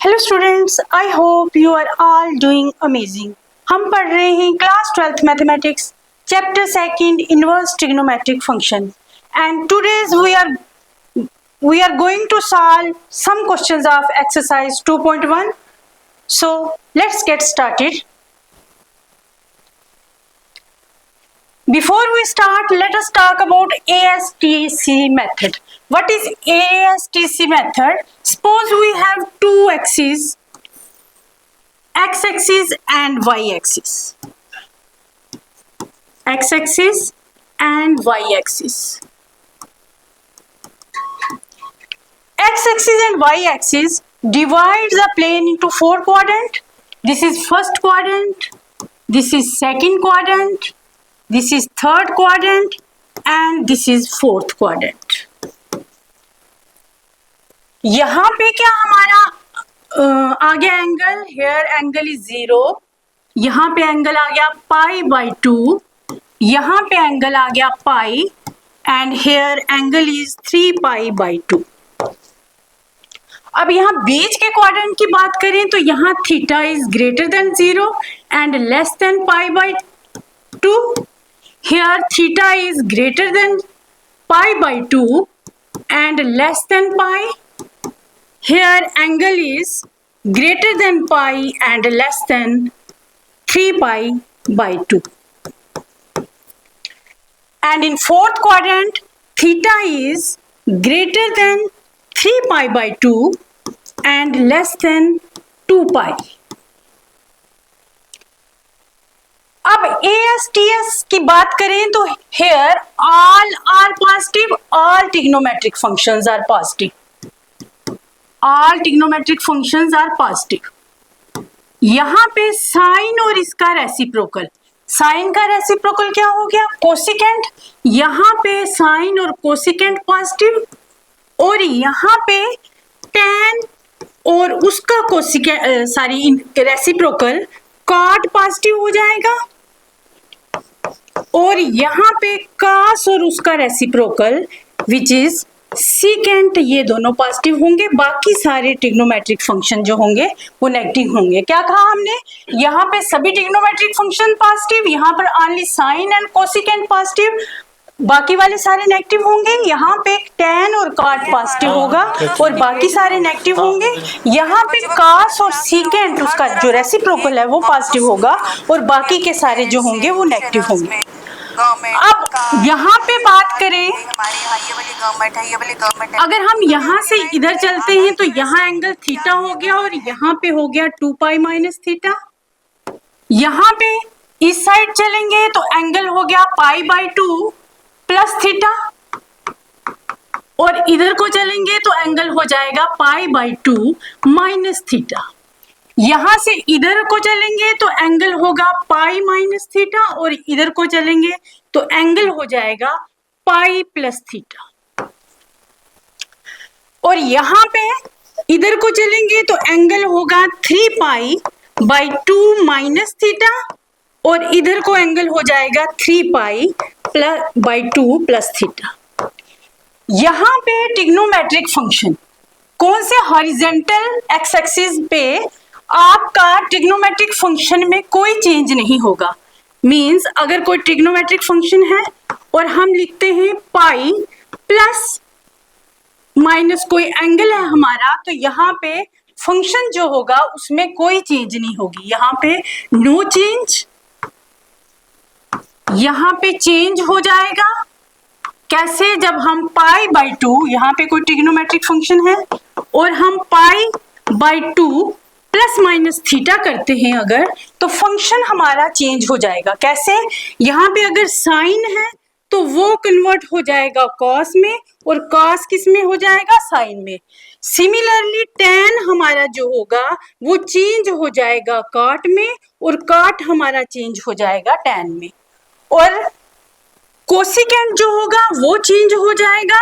Hello students, I hope you are all doing amazing. हम पढ़ रहे हैं class 12th mathematics chapter 2 inverse trigonometric function and today's we are going to solve some questions of exercise 2.1. So let's get started. Before we start, let us talk about ASTC method. What is ASTC method? Suppose we have two axes, x-axis and y-axis. X-axis and y-axis. X-axis and y-axis divides the plane into 4 quadrants. This is first quadrant, this is second quadrant, this is third quadrant and this is fourth quadrant. यहाँ पे क्या हमारा आ गया angle, here angle is 0, यहाँ पे angle आ गया π/2, यहाँ पे एंगल आ गया पाई and here angle is 3π/2. अब यहाँ बीच के क्वाड्रेंट की बात करें तो यहाँ theta is greater than 0 and less than π/2. Here theta is greater than π/2 and less than pi. Here angle is greater than pi and less than 3π/2. And in fourth quadrant theta is greater than 3π/2 and less than 2π. अब ASTS की बात करें तो here all are positive, all trigonometric functions are positive. All trigonometric functions are positive. यहाँ पे sign और इसका reciprocal, sign का रेसिप्रोकल क्या हो गया? कोसिकेंट. यहाँ पे साइन और कोसिकेंट पॉजिटिव और यहाँ पे tan और उसका कोसिकेंट रेसिप्रोकल कॉट पॉजिटिव हो जाएगा और यहाँ पे कास और उसका रेसिप्रोकल विच इज सीकेंट, ये दोनों पॉजिटिव होंगे. बाकी सारे ट्रिग्नोमेट्रिक फंक्शन जो होंगे वो नेगेटिव होंगे. क्या कहा हमने? यहाँ पे सभी ट्रिग्नोमेट्रिक फंक्शन पॉजिटिव, यहाँ पर only sine and cosecant positive, बाकी वाले सारे नेगेटिव होंगे. यहाँ पे tan और cot पॉजिटिव होगा और बाकी सारे नेगेटिव होंगे. यहाँ पे cos और secant उसका जो रेसिप्रोकल है वो पॉजिटिव होगा और बाकी के सारे जो होंगे वो नेगेटिव होंगे. अब यहाँ पे बात करें, अगर हम यहाँ से इधर चलते हैं तो यहाँ एंगल थीटा हो गया और यहाँ पे हो गया 2π - थीटा. यहाँ पे इस साइड चलेंगे तो एंगल हो गया π/2 प्लस थीटा और इधर को चलेंगे तो एंगल हो जाएगा π/2 माइनस थीटा. यहां से इधर को चलेंगे तो एंगल होगा π - थीटा और इधर को चलेंगे तो एंगल हो जाएगा π प्लस थीटा. और यहाँ पे इधर को चलेंगे तो एंगल होगा 3π/2 माइनस थीटा और इधर को एंगल हो जाएगा 3π/2 प्लस थीटा. यहाँ पे ट्रिग्नोमेट्रिक फंक्शन कौन से हॉरिजॉन्टल एक्स एक्सिस पे आपका ट्रिग्नोमेट्रिक फंक्शन में कोई चेंज नहीं होगा. मींस अगर कोई ट्रिग्नोमेट्रिक फंक्शन है और हम लिखते हैं पाई प्लस माइनस कोई एंगल है हमारा, तो यहाँ पे फंक्शन जो होगा उसमें कोई चेंज नहीं होगी. यहाँ पे नो चेंज, यहाँ पे चेंज हो जाएगा. कैसे? जब हम π/2, यहाँ पे कोई ट्रिग्नोमेट्रिक फंक्शन है और हम π/2 प्लस माइनस थीटा करते हैं अगर, तो फंक्शन हमारा चेंज हो जाएगा. कैसे? यहाँ पे अगर साइन है तो वो कन्वर्ट हो जाएगा कॉस में और कॉस किस में हो जाएगा? साइन में. सिमिलरली tan हमारा जो होगा वो चेंज हो जाएगा कॉट में और कॉट हमारा चेंज हो जाएगा tan में. और कोसिकेंट जो होगा वो चेंज हो जाएगा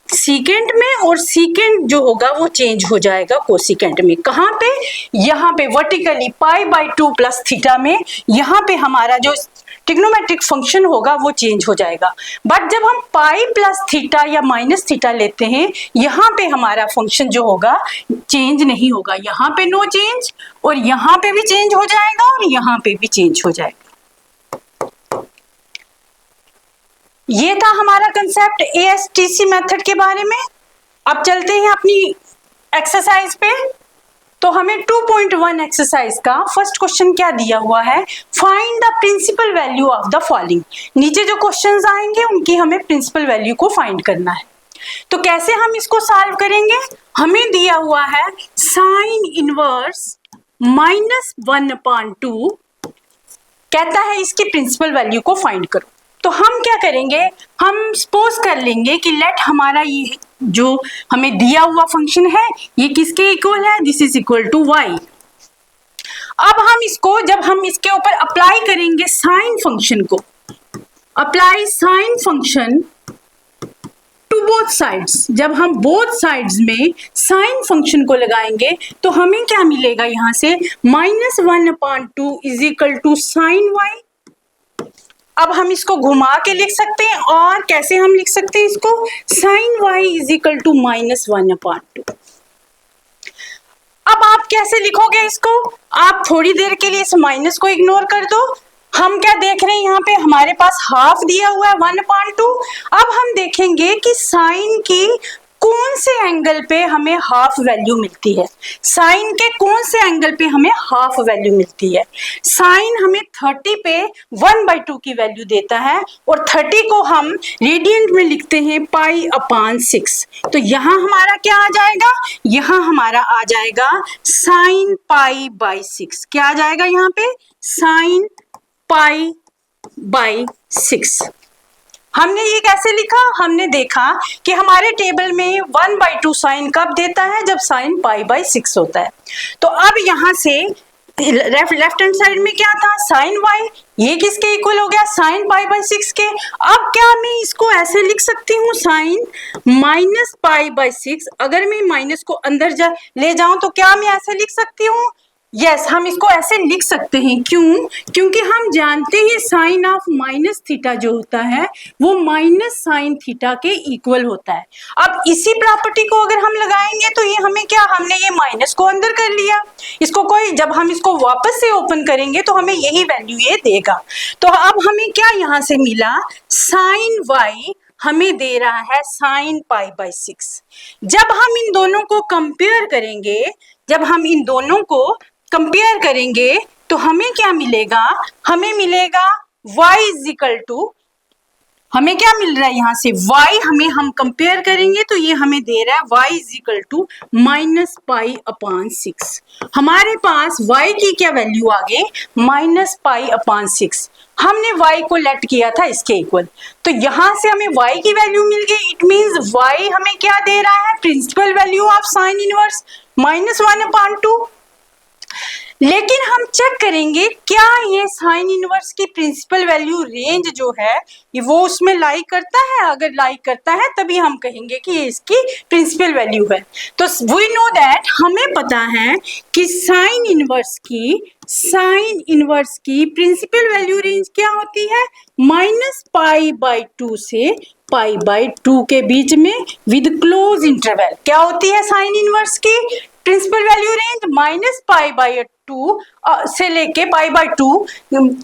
सीकेंट में और सीकेंट जो होगा वो चेंज हो जाएगा कोसिकेंट में. कहाँ पे? यहाँ पे वर्टिकली π/2 प्लस थीटा में. यहाँ पे हमारा जो ट्रिग्नोमेट्रिक फंक्शन होगा वो चेंज हो जाएगा। बट जब हम पाई प्लस थीटा या माइनस थीटा लेते हैं, यहाँ पे हमारा फंक्शन जो होगा चेंज नहीं होगा। यहाँ पे नो चेंज, और यहाँ पे भी चेंज हो जाएगा, और यहाँ पे भी चेंज हो जाएगा। ये था हमारा कंसेप्ट ASTC मेथड के बारे में। अब चलते हैं अपनी एक्सरसाइज पे। तो हमें 2.1 एक्सरसाइज का फर्स्ट क्वेश्चन क्या दिया हुआ है, find the principal value of the following. नीचे जो क्वेश्चंस आएंगे उनकी हमें प्रिंसिपल वैल्यू को फाइंड करना है। तो कैसे हम इसको सॉल्व करेंगे, हमें दिया हुआ है साइन इनवर्स -1/2, कहता है इसकी प्रिंसिपल वैल्यू को फाइंड करो। तो हम क्या करेंगे, हम सपोज कर लेंगे कि लेट हमारा ये जो हमें दिया हुआ फंक्शन है ये किसके इक्वल है, this is equal to y। अब हम इसको, जब हम इसके ऊपर अप्लाई करेंगे साइन फंक्शन को, apply sine function to both sides, जब हम बोथ साइड्स में साइन फंक्शन को लगाएंगे तो हमें क्या मिलेगा, यहाँ से -1/2 is equal to sine y। अब हम इसको घुमा के लिख सकते हैं, और कैसे हम लिख सकते हैं इसको, sine y is equal to -1/2। अब आप कैसे लिखोगे इसको, आप थोड़ी देर के लिए इस माइनस को इग्नोर कर दो। हम क्या देख रहे हैं, यहाँ पे हमारे पास हाफ दिया हुआ है 1/2। अब हम देखेंगे कि साइन की कौन से एंगल पे हमें हाफ वैल्यू मिलती है, साइन के कौन से एंगल पे हमें हाफ वैल्यू मिलती है। साइन हमें 30 पे 1/2 की वैल्यू देता है, और 30 को हम रेडियंट में लिखते हैं π/6। तो यहाँ हमारा क्या आ जाएगा, यहाँ हमारा आ जाएगा साइन π/6। क्या आ जाएगा यहाँ पे, साइन π/6। हमने ये कैसे लिखा, हमने देखा कि हमारे टेबल में 1/2 साइन कब देता है, जब साइन π/6 होता है। तो अब यहाँ से लेफ्ट हैंड साइड में क्या था, साइन y, ये किसके इक्वल हो गया, साइन π/6 के। अब क्या मैं इसको ऐसे लिख सकती हूँ, साइन -π/6। अगर मैं माइनस को अंदर ले जाऊं तो क्या मैं ऐसे लिख सकती हूँ, यस हम इसको ऐसे लिख सकते हैं। क्यों, क्योंकि हम जानते हैं साइन ऑफ माइनस थीटा जो होता है वो माइनस साइन थीटा के इक्वल होता है। अब इसी प्रॉपर्टी को अगर हम लगाएंगे तो ये हमें क्या, हमने ये माइनस को अंदर कर लिया, इसको कोई, जब हम इसको वापस से ओपन करेंगे तो हमें यही वैल्यू ये देगा। तो अब हमें क्या यहाँ से मिला, साइन y हमें दे रहा है साइन π/6। जब हम इन दोनों को कंपेयर करेंगे, जब हम इन दोनों को कंपेयर करेंगे तो हमें क्या मिलेगा, हमें मिलेगा y इज इक्वल टू, हमें क्या मिल रहा है यहाँ से, y हमें हम कंपेयर करेंगे तो ये हमें दे रहा है y इज इक्वल टू -π/6। हमारे पास y की क्या वैल्यू आ गई, -π/6। हमने y को लेट किया था इसके इक्वल, तो यहाँ से हमें y की वैल्यू मिल गई। इट मींस y हमें क्या दे रहा है, principal value of sine inverse -1/2। लेकिन हम चेक करेंगे क्या ये साइन इनवर्स की प्रिंसिपल वैल्यू रेंज जो है ये वो उसमें लाई करता है। अगर लाई करता है तभी हम कहेंगे कि ये इसकी प्रिंसिपल वैल्यू है। तो वी नो दैट, हमें पता है कि साइन इनवर्स की प्रिंसिपल वैल्यू रेंज क्या होती है, -π/2 से π/2 के बीच में विद क्लोज इंटरवल। क्या होती है साइन इनवर्स की प्रिंसिपल वैल्यू रेंज, -π/2 से लेके π/2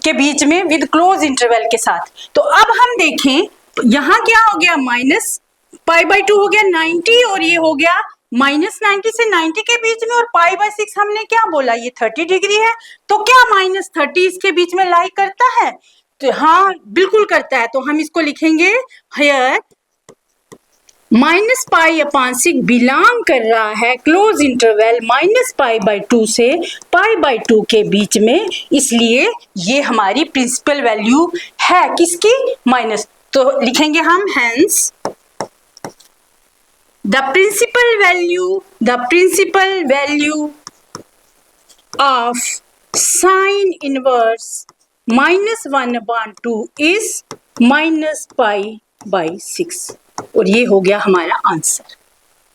के बीच में विद क्लोज इंटरवल के साथ। तो अब हम देखें यहाँ क्या हो गया, -π/2 हो गया 90, और ये हो गया -90 से 90 के बीच में, और π/6 हमने क्या बोला, ये 30 डिग्री है। तो क्या -30 इसके बीच में लाई करता है, तो हाँ बिल्कुल करता है। तो हम इसको लिखेंगे हियर -π/6 बिलोंग कर रहा है क्लोज इंटरवल -π/2 से π/2 के बीच में, इसलिए ये हमारी प्रिंसिपल वैल्यू है किसकी, माइनस। तो लिखेंगे हम hence the principal value of sine inverse -1/2 is -π/6, और ये हो गया हमारा आंसर।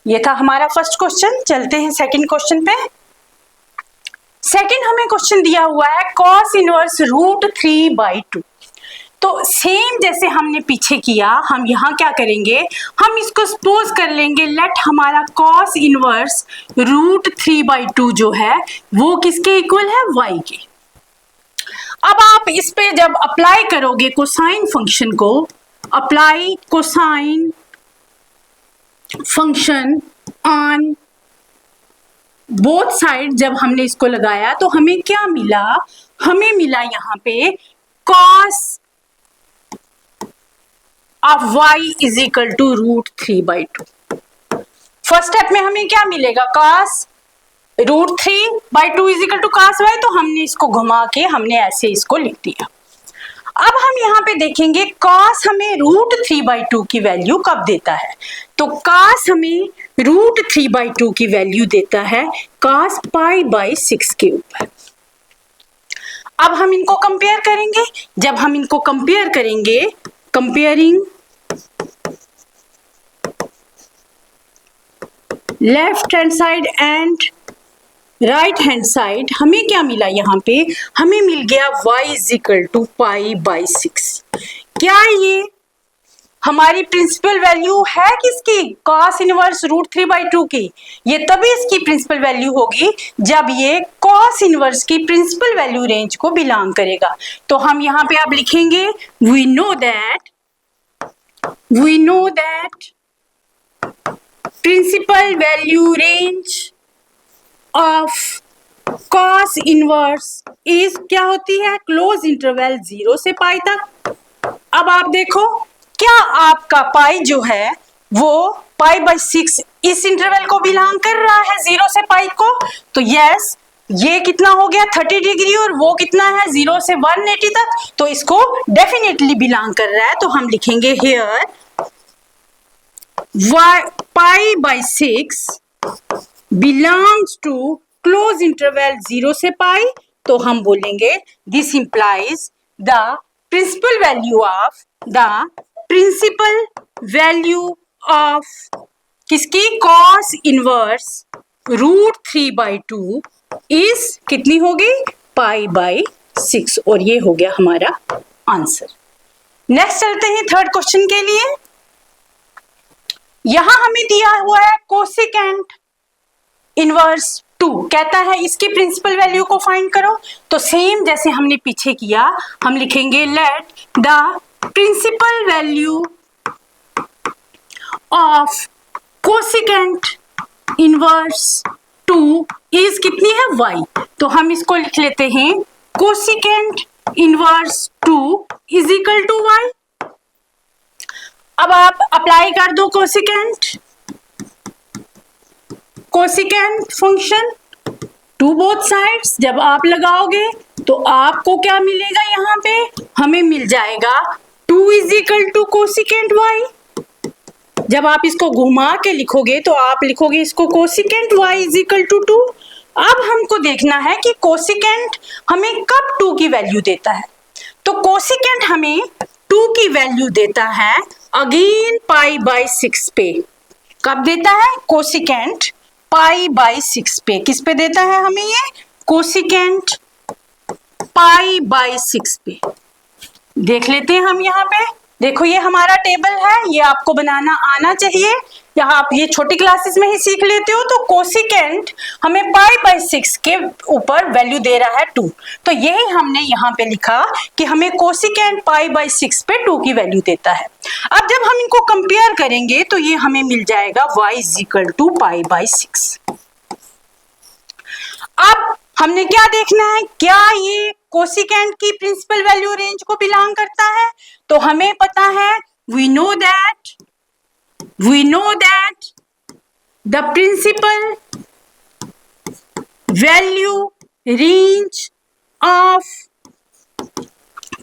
ये था हमारा फर्स्ट क्वेश्चन। चलते हैं सेकंड क्वेश्चन पे। सेकंड हमें क्वेश्चन दिया हुआ है cos इनवर्स √3/2। तो सेम जैसे हमने पीछे किया, हम यहाँ क्या करेंगे, हम इसको सपोज कर लेंगे लेट हमारा cos इनवर्स √3/2 जो है वो किसके इक्वल है, y के। अब आप इस पे जब अप्लाई करोगे कोसाइन फंक्शन को, apply cosine function on both side, जब हमने इसको लगाया तो हमें क्या मिला, हमें मिला यहाँ पे cos of y is equal to √3/2। First step में हमें क्या मिलेगा, cos √3/2 is equal to cos y, तो हमने इसको घुमा के हमने ऐसे इसको लिख दिया। अब हम यहाँ पे देखेंगे cos हमें √3/2 की वैल्यू कब देता है, तो cos हमें √3/2 की वैल्यू देता है cos π/6 के ऊपर। अब हम इनको कंपेयर करेंगे, जब हम इनको कंपेयर करेंगे, comparing left hand side and right hand side, हमें क्या मिला, यहाँ पे हमें मिल गया y इज इक्वल टू π/6। क्या ये हमारी प्रिंसिपल वैल्यू है किसकी, cos इनवर्स √3/2 की? ये तभी इसकी प्रिंसिपल वैल्यू होगी जब ये cos इनवर्स की प्रिंसिपल वैल्यू रेंज को बिलोंग करेगा। तो हम यहाँ पे अब लिखेंगे we know that principal value range of cos inverse is क्या होती है, क्लोज इंटरवल 0 से पाई तक। अब आप देखो क्या आपका पाई जो है वो π/6 इस इंटरवल को बिलोंग कर रहा है 0 से पाई को, तो यस ये कितना हो गया 30 डिग्री और वो कितना है 0 से 180 तक, तो इसको डेफिनेटली बिलोंग कर रहा है। तो हम लिखेंगे here π/6 belongs to close interval 0 से पाई, तो हम बोलेंगे this implies the principal value of किसकी, cos इनवर्स √3/2 इज कितनी होगी, π/6, और ये हो गया हमारा आंसर। नेक्स्ट चलते हैं थर्ड क्वेश्चन के लिए। यहां हमें दिया हुआ है कोसिकेंट इनवर्स 2, कहता है इसकी प्रिंसिपल वैल्यू को फाइंड करो। तो सेम जैसे हमने पीछे किया, हम लिखेंगे let the principal value of cosecant inverse 2 is कितनी है, y। तो हम इसको लिख लेते हैं cosecant inverse 2 is equal to y। अब आप अप्लाई कर दो cosecant function to both sides. जब आप लगाओगे तो आपको क्या मिलेगा, यहाँ पे हमें मिल जाएगा 2 is equal to cosecant y। जब आप इसको घुमा के लिखोगे तो आप लिखोगे इसको cosecant y is equal to 2। अब हमको देखना है कि कोसिकेंट हमें कब 2 की वैल्यू देता है, तो कोसिकेंट हमें 2 की वैल्यू देता है अगेन π/6 पे। कब देता है, कोसिकेंट π/6 पे। किस पे देता है हमें ये, कोसिकेंट π/6 पे। देख लेते हैं हम यहाँ पे, देखो ये हमारा टेबल है, ये आपको बनाना आना चाहिए, यहाँ आप ये छोटी क्लासेस में ही सीख लेते हो। तो कोसिकेंट हमें π/6 के ऊपर वैल्यू दे रहा है 2, तो यही हमने यहाँ पे लिखा कि हमें कोसिकेंट π/6 पे 2 की वैल्यू देता है। अब जब हम इनको कंपेयर करेंगे तो ये हमें मिल जाएगा y इज इक्वल टू π/6। अब हमने क्या देखना है, क्या ये कोसिकेंट की प्रिंसिपल वैल्यू रेंज को बिलोंग करता है। तो हमें पता है we know that the principal value range of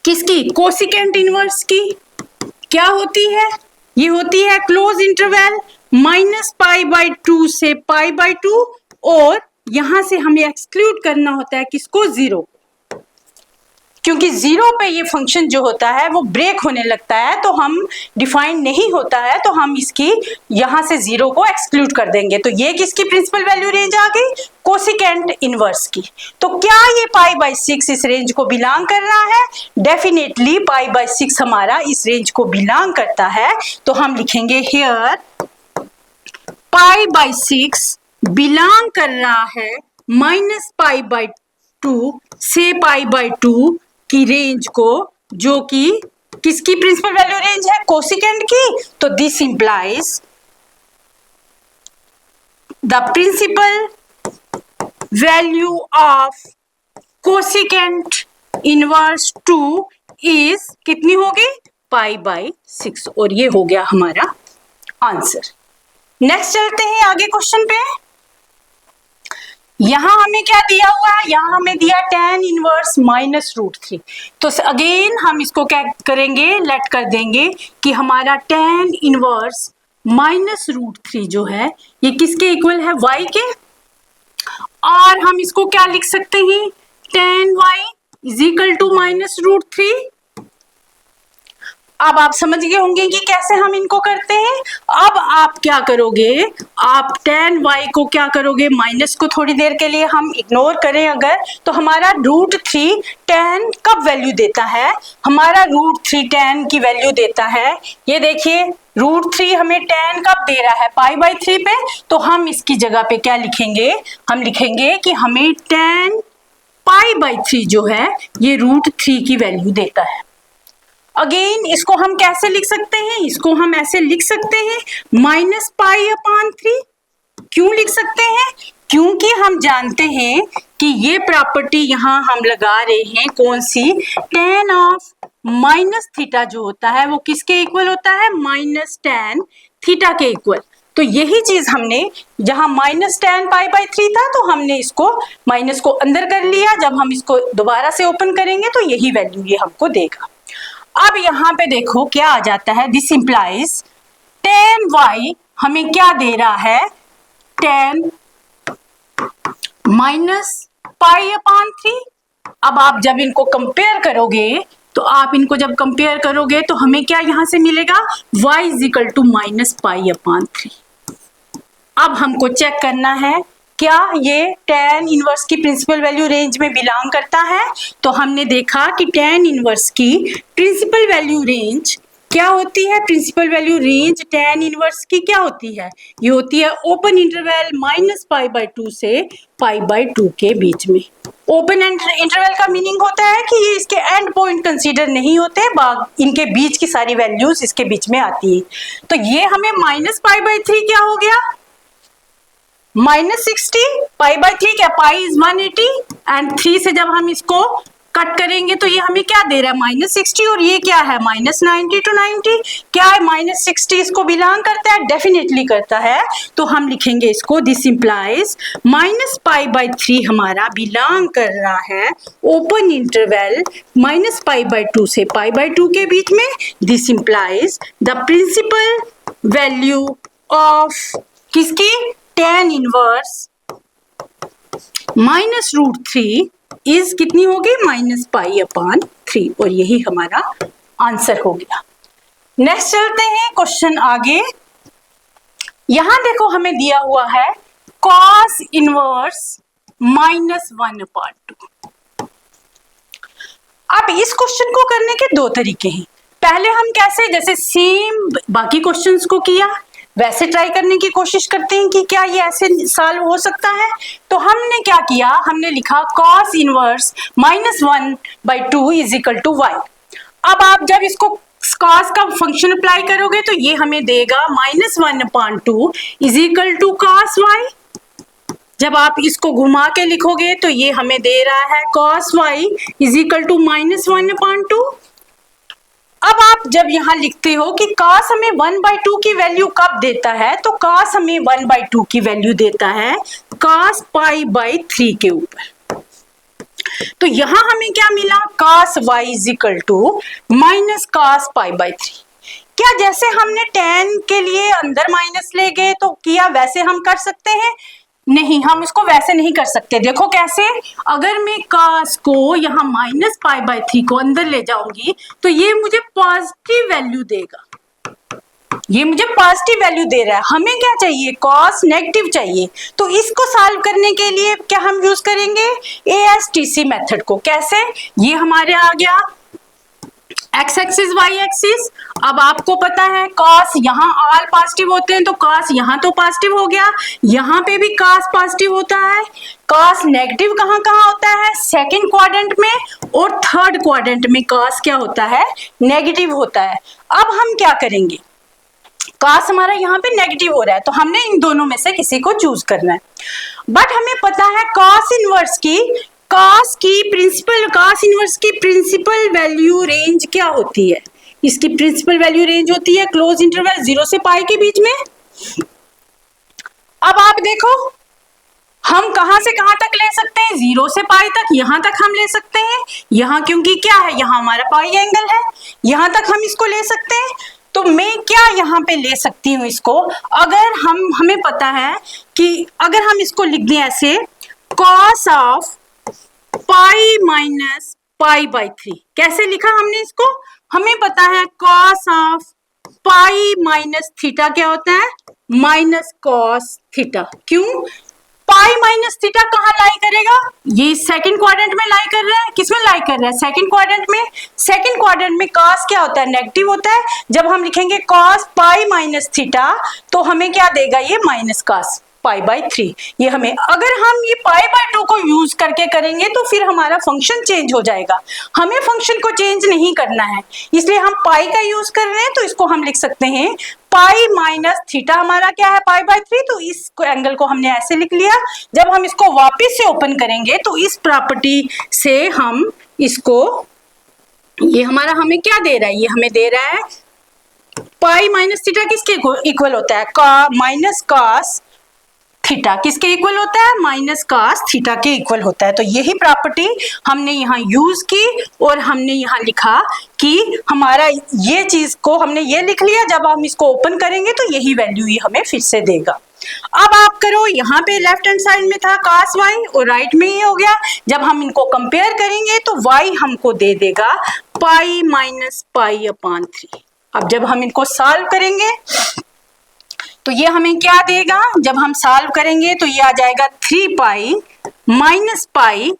किसकी, कोसिकेंट इनवर्स की क्या होती है, ये होती है क्लोज इंटरवल -π/2 से π/2, और यहां से हमें एक्सक्लूड करना होता है किसको, 0। क्योंकि 0 पे ये फंक्शन जो होता है वो ब्रेक होने लगता है, तो हम डिफाइन नहीं होता है, तो हम इसकी यहाँ से 0 को एक्सक्लूड कर देंगे। तो ये किसकी प्रिंसिपल वैल्यू रेंज आ गई? कोसिकेंट इनवर्स की। तो क्या ये π/6 इस रेंज को बिलोंग कर रहा है? डेफिनेटली π/6 हमारा इस रेंज को बिलोंग करता है। तो हम लिखेंगे हियर π/6 बिलोंग कर रहा है -π/2 से π/2 की रेंज को, जो कि किसकी प्रिंसिपल वैल्यू रेंज है? कोसिकेंट की। तो this implies the principal value of cosecant inverse 2 is कितनी होगी? π/6। और ये हो गया हमारा आंसर। नेक्स्ट चलते हैं आगे क्वेश्चन पे। यहां हमें क्या दिया हुआ है? यहां हमें दिया tan इनवर्स -√3। तो अगेन हम इसको क्या करेंगे? लेट कर देंगे कि हमारा tan इनवर्स -√3 जो है ये किसके इक्वल है? y के। और हम इसको क्या लिख सकते हैं? tan y is equal to -√3। अब आप समझ गए होंगे कि कैसे हम इनको करते हैं। अब आप क्या करोगे? आप tan y को क्या करोगे? माइनस को थोड़ी देर के लिए हम इग्नोर करें अगर, तो हमारा √3 tan कब वैल्यू देता है? हमारा √3 tan की वैल्यू देता है, ये देखिए √3 हमें tan कब दे रहा है? π/3 पे। तो हम इसकी जगह पे क्या लिखेंगे? हम लिखेंगे कि हमें tan π/3 जो है ये √3 की वैल्यू देता है। अगेन इसको हम कैसे लिख सकते हैं? इसको हम ऐसे लिख सकते हैं -π/3। क्यों लिख सकते हैं? क्योंकि हम जानते हैं कि ये प्रॉपर्टी यहां हम लगा रहे हैं, कौन सी? tan ऑफ -θ जो होता है वो किसके इक्वल होता है? -tan θ के इक्वल। तो यही चीज हमने जहां -tan π/3 था तो हमने इसको माइनस को अंदर कर लिया। जब हम इसको दोबारा से ओपन करेंगे तो यही वैल्यू ये हमको देगा। अब यहाँ पे देखो क्या आ जाता है? दिस इंप्लाइज tan y हमें क्या दे रहा है? tan -π/3। अब आप जब इनको कंपेयर करोगे तो आप इनको जब कंपेयर करोगे तो हमें क्या यहाँ से मिलेगा? y is equal to -π/3। अब हमको चेक करना है क्या ये tan इनवर्स की प्रिंसिपल वैल्यू रेंज में बिलोंग करता है। तो हमने देखा कि tan इनवर्स की प्रिंसिपल वैल्यू रेंज क्या होती है? Principal value range tan inverse की क्या होती है? ये होती है ओपन इंटरवल -π/2 से π/2 के बीच में। ओपन इंटरवल का मीनिंग होता है कि ये इसके एंड पॉइंट कंसीडर नहीं होते, इनके बीच की सारी वैल्यूज इसके बीच में आती है। तो ये हमें -π/3 क्या हो गया? -60। π/3 क्या? π इज 180 एंड 3 से जब हम इसको कट करेंगे तो ये हमें क्या दे रहा है? -60। और ये क्या है? -90 to 90। क्या है? -60 इसको बिलोंग करता है? डेफिनेटली करता है। तो हम लिखेंगे इसको दिस इंप्लाइज -π/3 हमारा बिलोंग कर रहा है ओपन इंटरवल -π/2 से π/2 के बीच में। This implies the principal value of किसकी? tan इनवर्स -√3 इज कितनी होगी? -π/3। और यही हमारा आंसर हो गया। नेक्स्ट चलते हैं क्वेश्चन आगे। यहां देखो हमें दिया हुआ है cos इनवर्स -1/2। अब इस क्वेश्चन को करने के दो तरीके हैं। पहले हम कैसे, जैसे सेम बाकी क्वेश्चंस को किया वैसे ट्राई करने की कोशिश करते हैं कि क्या ये ऐसे सॉल्व हो सकता है। तो हमने क्या किया? हमने लिखा cos inverse -1/2 is equal to y। अब आप जब इसको cos का फंक्शन अप्लाई करोगे तो ये हमें देगा -1/2 is equal to cos y। जब आप इसको घुमा के लिखोगे तो ये हमें दे रहा है cos y is equal to -1/2। अब आप जब यहाँ लिखते हो कि cos हमें 1/2 की वैल्यू कब देता है, तो cos हमें 1/2 की वैल्यू देता है cos π/3 के ऊपर। तो यहाँ हमें क्या मिला? cos y is equal to -cos π/3। क्या जैसे हमने tan के लिए अंदर माइनस ले गए तो किया वैसे हम कर सकते हैं? नहीं, हम इसको वैसे नहीं कर सकते। देखो कैसे, अगर मैं cos को यहाँ -π/3 को अंदर ले जाऊंगी तो ये मुझे पॉजिटिव वैल्यू देगा, ये मुझे पॉजिटिव वैल्यू दे रहा है। हमें क्या चाहिए, cos नेगेटिव चाहिए। तो इसको सॉल्व करने के लिए क्या हम यूज करेंगे, ASTC मेथड को। कैसे, ये हमारे आ गया x एक्सिस y एक्सिस। अब आपको पता है cos यहाँ ऑल पॉजिटिव होते हैं तो cos यहाँ तो पॉजिटिव हो गया, यहाँ पे भी cos पॉजिटिव होता है। cos नेगेटिव कहाँ कहाँ होता है, सेकंड क्वाड्रेंट में और थर्ड क्वाड्रेंट में cos क्या होता है, नेगेटिव होता है। अब हम क्या करेंगे, cos हमारा यहाँ पे नेगेटिव हो रहा है तो हमने इन दोनों में से किसी को चूज करना है। बट हमें पता है cos इनवर्स की प्रिंसिपल वैल्यू रेंज क्या होती है, इसकी प्रिंसिपल वैल्यू रेंज होती है क्लोज इंटरवल 0 से पाई के बीच में। अब आप देखो हम कहां से कहां तक ले सकते हैं, 0 से पाई तक, यहां तक हम ले सकते हैं। यहां क्योंकि क्या है, यहां हमारा पाई एंगल है, यहां तक हम इसको ले सकते हैं। तो मैं क्या यहाँ पे ले सकती हूँ इसको, अगर हमें पता है कि अगर हम इसको लिख दें ऐसे, cos ऑफ पाई माइनस π/3। कैसे लिखा हमने इसको, हमें पता है cos of pi minus theta क्या होता है, माइनस cos थीटा। क्यों, पाई माइनस थीटा कहाँ लाई करेगा, ये सेकंड क्वाड्रेंट में लाई कर रहा है। किसमें लाई कर रहा है, सेकंड क्वाड्रेंट में। सेकंड क्वाड्रेंट में cos क्या होता है, नेगेटिव होता है। जब हम लिखेंगे cos पाई माइनस थीटा तो हमें क्या देगा, ये माइनस cos π/3। ये हमें, अगर हम ये π/2 को यूज करके करेंगे तो फिर हमारा फंक्शन चेंज हो जाएगा। हमें फंक्शन को चेंज नहीं करना है, इसलिए हम पाई का यूज कर रहे हैं। तो इसको हम लिख सकते हैं पाई माइनस थीटा हमारा क्या है, π/3। तो इस एंगल को हमने ऐसे लिख लिया। जब हम इसको वापस से ओपन करेंगे तो इस प्रॉपर्टी से हम इसको, ये हमारा हमें क्या दे रहा है, ये हमें दे रहा है पाई माइनस थीटा किसके इक्वल होता है, माइनस cos थीटा किसके इक्वल होता है, माइनस cos थीटा के इक्वल होता है। तो यही प्रॉपर्टी हमने यहाँ यूज की और हमने यहाँ लिखा कि हमारा ये चीज को हमने ये लिख लिया। जब हम इसको ओपन करेंगे तो यही वैल्यू ही हमें फिर से देगा। अब आप करो, यहाँ पे लेफ्ट हैंड साइड में था cos y और राइट में ये हो गया। जब हम इनको कंपेयर करेंगे तो y हमको दे देगा पाई माइनस π/3। अब जब हम इनको सॉल्व करेंगे तो ये हमें क्या देगा, जब हम सॉल्व करेंगे तो ये आ जाएगा 3 पाई माइनस π/3।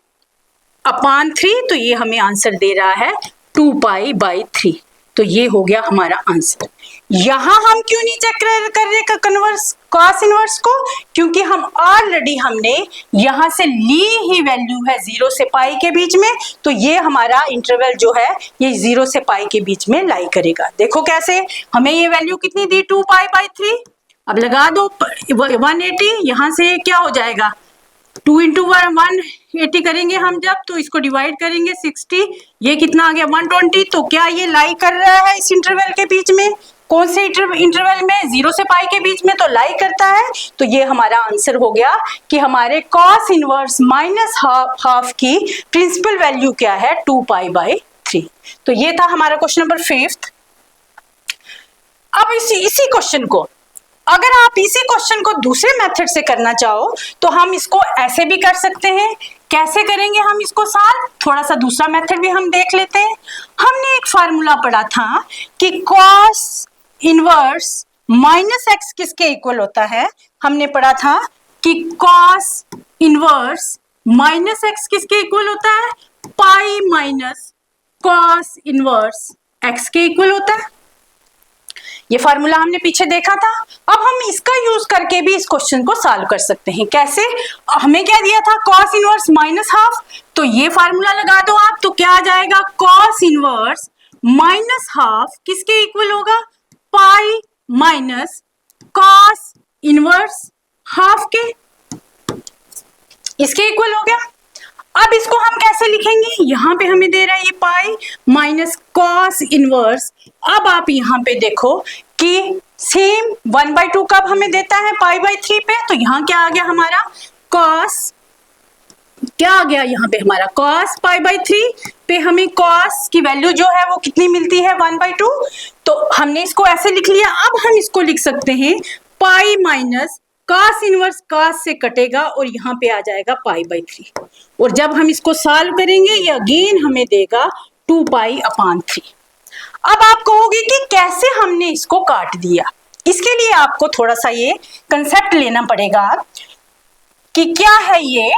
तो ये हमें आंसर दे रहा है 2 π/3। तो ये हो गया हमारा आंसर। यहां हम क्यों नहीं चेक कर रहे कन्वर्स cos इनवर्स को, क्योंकि हम ऑलरेडी हमने यहां से ली ही वैल्यू है 0 से पाई के बीच में। तो ये हमारा इंटरवल जो है ये 0 से पाई के बीच में लाई करेगा। देखो कैसे, हमें ये वैल्यू कितनी दी, 2 π/3। अब लगा दो 180, यहां से क्या हो जाएगा, 2 इंटू 180 करेंगे हम जब, तो इसको डिवाइड करेंगे 60, ये कितना आ गया 120। तो क्या ये लाई कर रहा है इस इंटरवल के बीच में, कौन से इंटरवल में, 0 से पाई के बीच में, तो लाई करता है। तो ये हमारा आंसर हो गया कि हमारे cos इनवर्स माइनस हाफ की प्रिंसिपल वैल्यू क्या है, 2 π/3। तो ये था हमारा क्वेश्चन नंबर 5। अब इसी क्वेश्चन को, अगर आप इसी क्वेश्चन को दूसरे मेथड से करना चाहो तो हम इसको ऐसे भी कर सकते हैं। कैसे करेंगे हम इसको सॉल्व, थोड़ा सा दूसरा मेथड भी हम देख लेते हैं। हमने एक फार्मूला पढ़ा था कि cos इनवर्स माइनस x किसके इक्वल होता है, हमने पढ़ा था कि cos इनवर्स माइनस x किसके इक्वल होता है, pi minus cos inverse x के इक्वल होता है। ये फार्मूला हमने पीछे देखा था। अब हम इसका यूज करके भी इस क्वेश्चन को सॉल्व कर सकते हैं। कैसे, हमें क्या दिया था, cos इनवर्स माइनस हाफ। तो ये फार्मूला लगा दो आप, तो क्या आ जाएगा, cos इनवर्स माइनस हाफ किसके इक्वल होगा, pi minus cos inverse half के, इसके इक्वल हो गया। अब इसको हम कैसे लिखेंगे, यहाँ पे हमें दे रहा है ये पाई माइनस cos इनवर्स। अब आप यहाँ पे देखो कि सेम 1/2 कब हमें देता है, π/3 पे। तो यहाँ क्या आ गया हमारा cos, क्या आ गया यहाँ पे हमारा cos π/3 पे हमें cos की वैल्यू जो है वो कितनी मिलती है, 1/2। तो हमने इसको ऐसे लिख लिया। अब हम इसको लिख सकते हैं pi minus cos inverse cos से कटेगा और यहाँ पे आ जाएगा π/3 और जब हम इसको सॉल्व करेंगे ये अगेन हमें देगा 2π/3। अब आप कहोगे कि कैसे हमने इसको काट दिया, इसके लिए आपको थोड़ा सा ये कंसेप्ट लेना पड़ेगा कि क्या है ये।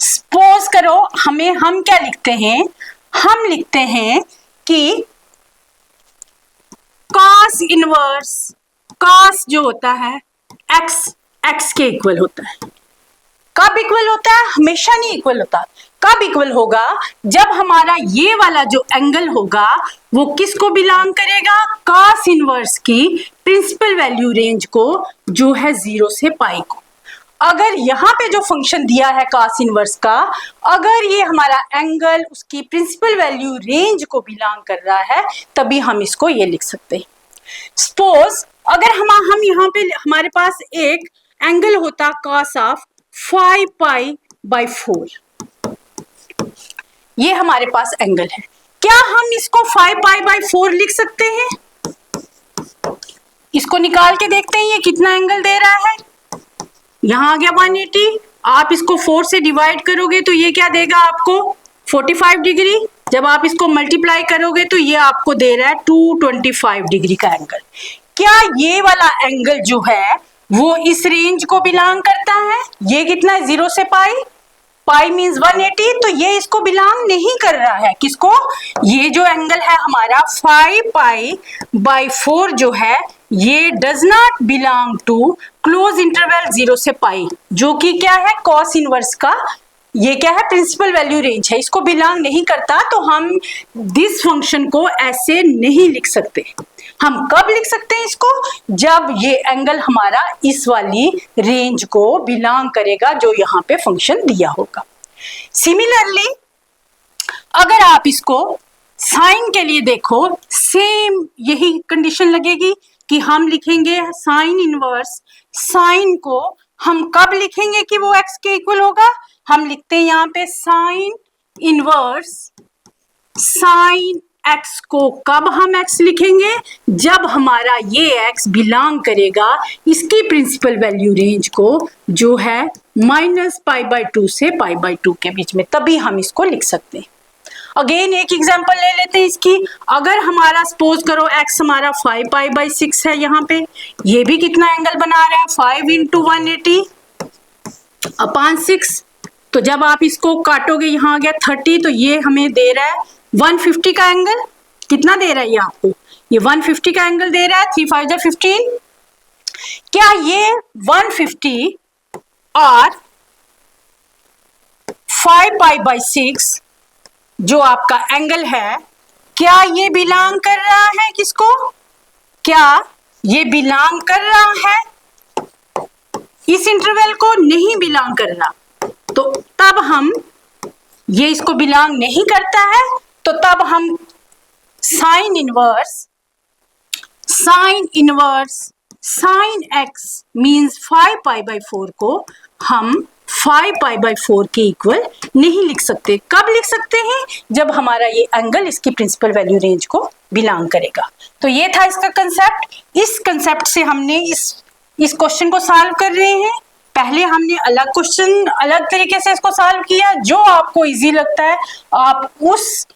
सपोज करो हम क्या लिखते हैं, हम लिखते हैं कि cos इनवर्स cos जो होता है x के इक्वल होता है। कब इक्वल होता है? हमेशा नहीं इक्वल होता। कब इक्वल होगा? जब हमारा ये वाला जो एंगल होगा वो किसको बिलोंग करेगा? cos इनवर्स की प्रिंसिपल वैल्यू रेंज को, जो है 0 से पाई को। अगर यहाँ पे जो फंक्शन दिया है cos इनवर्स का, अगर ये हमारा एंगल उसकी प्रिंसिपल वैल्यू रेंज को बिलोंग कर रहा है तभी हम इसको ये लिख सकते हैं। सपोज अगर हम यहाँ पे हमारे पास एक एंगल होता cos ऑफ 5π/4, ये हमारे पास एंगल है। क्या हम इसको 5π/4 लिख सकते हैं? इसको निकाल के देखते हैं ये कितना एंगल दे रहा है। यहां आ गया 180, आप इसको 4 से डिवाइड करोगे तो ये क्या देगा आपको? 45 डिग्री। जब आप इसको मल्टीप्लाई करोगे तो ये आपको दे रहा है 225 डिग्री का एंगल। क्या ये वाला एंगल जो है वो इस रेंज को बिलोंग करता है? ये कितना है? 0 से पाई, पाई मीन्स 180, तो ये इसको बिलोंग नहीं कर रहा है। किसको? ये जो एंगल है हमारा 5π/4 जो है ये does not belong to close interval 0 से पाई, जो कि क्या है? cos इनवर्स का ये क्या है? प्रिंसिपल वैल्यू रेंज है, इसको बिलोंग नहीं करता। तो हम दिस फंक्शन को ऐसे नहीं लिख सकते। हम कब लिख सकते हैं इसको? जब ये एंगल हमारा इस वाली रेंज को बिलोंग करेगा जो यहाँ पे फंक्शन दिया होगा। सिमिलरली अगर आप इसको साइन के लिए देखो, सेम यही कंडीशन लगेगी कि हम लिखेंगे साइन इनवर्स। साइन को हम कब लिखेंगे कि वो x के इक्वल होगा? हम लिखते हैं यहाँ पे साइन इनवर्स साइन x को कब हम x लिखेंगे? जब हमारा ये x बिलोंग करेगा इसकी प्रिंसिपल वैल्यू रेंज को, जो है -π/2 से π/2 के बीच में, तभी हम इसको लिख सकते हैं। अगेन एक एग्जांपल ले लेते हैं इसकी। अगर हमारा सपोज करो x हमारा 5π/6 है, यहाँ पे ये भी कितना एंगल बना रहा है? 5 × 180/6। तो जब आप इसको काटोगे यहाँ आ गया 30, तो ये हमें दे रहा है 150 का एंगल। कितना दे रहा है ये आपको? ये 150 का एंगल दे रहा है। 3 5 जा 15। क्या ये 150 और 5π/6 जो आपका एंगल है, क्या ये बिलोंग कर रहा है किसको? क्या ये बिलोंग कर रहा है इस इंटरवल को? नहीं बिलोंग कर रहा। तो तब हम, ये इसको बिलोंग नहीं करता है, तो तब हम sine inverse sine x means 5π/4 को हम 5π/4 के इक्वल नहीं लिख सकते। कब लिख सकते हैं? जब हमारा ये एंगल इसकी प्रिंसिपल वैल्यू रेंज को बिलोंग करेगा। तो ये था इसका कंसेप्ट। इस कंसेप्ट से हमने इस क्वेश्चन को सॉल्व कर रहे हैं। पहले हमने अलग क्वेश्चन अलग तरीके से इसको सॉल्व किया। जो आपको इजी लगता है आप उस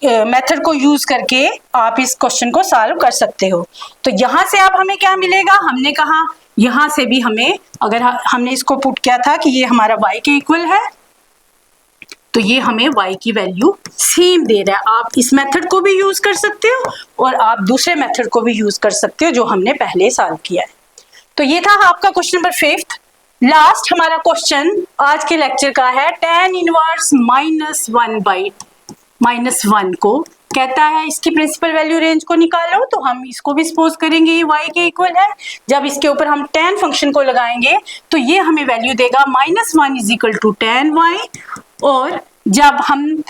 मेथड को यूज करके आप इस क्वेश्चन को सॉल्व कर सकते हो। तो यहाँ से अब हमें क्या मिलेगा? हमने कहा यहाँ से भी हमें, अगर हमने इसको पुट किया था कि ये हमारा y के इक्वल है, तो ये हमें y की वैल्यू सेम दे रहा है। आप इस मेथड को भी यूज कर सकते हो और आप दूसरे मेथड को भी यूज कर सकते हो जो हमने पहले सॉल्व किया है। तो ये था आपका क्वेश्चन नंबर 5। लास्ट हमारा क्वेश्चन आज के लेक्चर का है tan इनवर्स -1 को कहता है इसकी प्रिंसिपल वैल्यू रेंज को निकालो। तो हम इसको भी सपोज करेंगे ये y के इक्वल है। जब इसके ऊपर हम tan फंक्शन को लगाएंगे तो ये हमें वैल्यू देगा -1 = tan y। और जब हम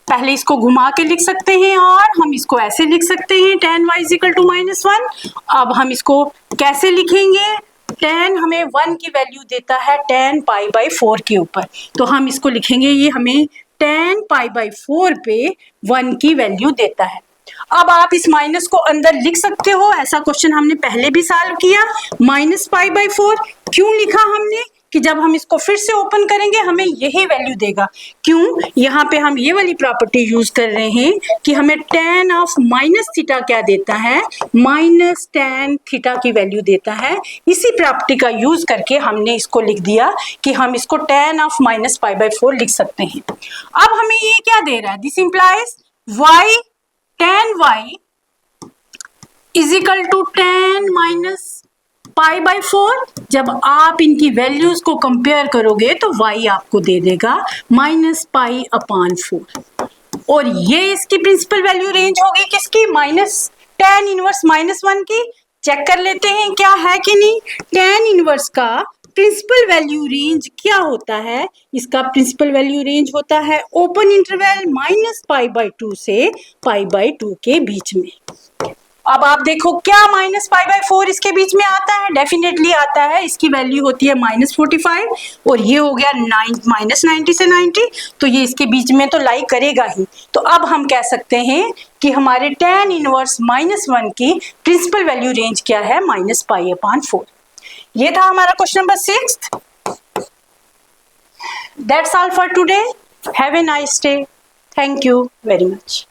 पहले इसको घुमा के लिख सकते हैं और हम इसको ऐसे लिख सकते हैं tan y = -1। अब हम इसको कैसे लिखेंगे? tan हमें 1 की वैल्यू देता है tan π/4 के ऊपर, तो हम इसको लिखेंगे ये हमें tan π/4 पे 1 की वैल्यू देता है। अब आप इस माइनस को अंदर लिख सकते हो, ऐसा क्वेश्चन हमने पहले भी सॉल्व किया। -π/4 क्यों लिखा हमने कि जब हम इसको फिर से ओपन करेंगे हमें यही वैल्यू देगा। क्यों? यहाँ पे हम ये वाली प्रॉपर्टी यूज कर रहे हैं कि हमें tan ऑफ -θ क्या देता है, -tan θ की वैल्यू देता है। इसी प्रॉपर्टी का यूज करके हमने इसको लिख दिया कि हम इसको tan ऑफ -π/4 लिख सकते हैं। अब हमें ये क्या दे रहा है, this implies y tan y is equal to tan -π/4। जब आप इनकी वैल्यूज को कंपेयर करोगे तो y आपको दे देगा -π/4 और ये इसकी प्रिंसिपल वैल्यू रेंज होगी किसकी, tan इनवर्स -1 की। चेक कर लेते हैं क्या है कि नहीं। tan इनवर्स का प्रिंसिपल वैल्यू रेंज क्या होता है, इसका प्रिंसिपल वैल्यू रेंज होता है ओपन इंटरवल -π/2 से π/2 के बीच में। अब आप देखो क्या -π/4 इसके बीच में आता है, डेफिनेटली आता है। इसकी वैल्यू होती है -45 और ये हो गया -90 से 90, तो ये इसके बीच में तो लाई करेगा ही। तो अब हम कह सकते हैं कि हमारे tan इनवर्स -1 की प्रिंसिपल वैल्यू रेंज क्या है, -π/4। ये था हमारा question number 6। That's all for today. Have a nice day. Thank you very much.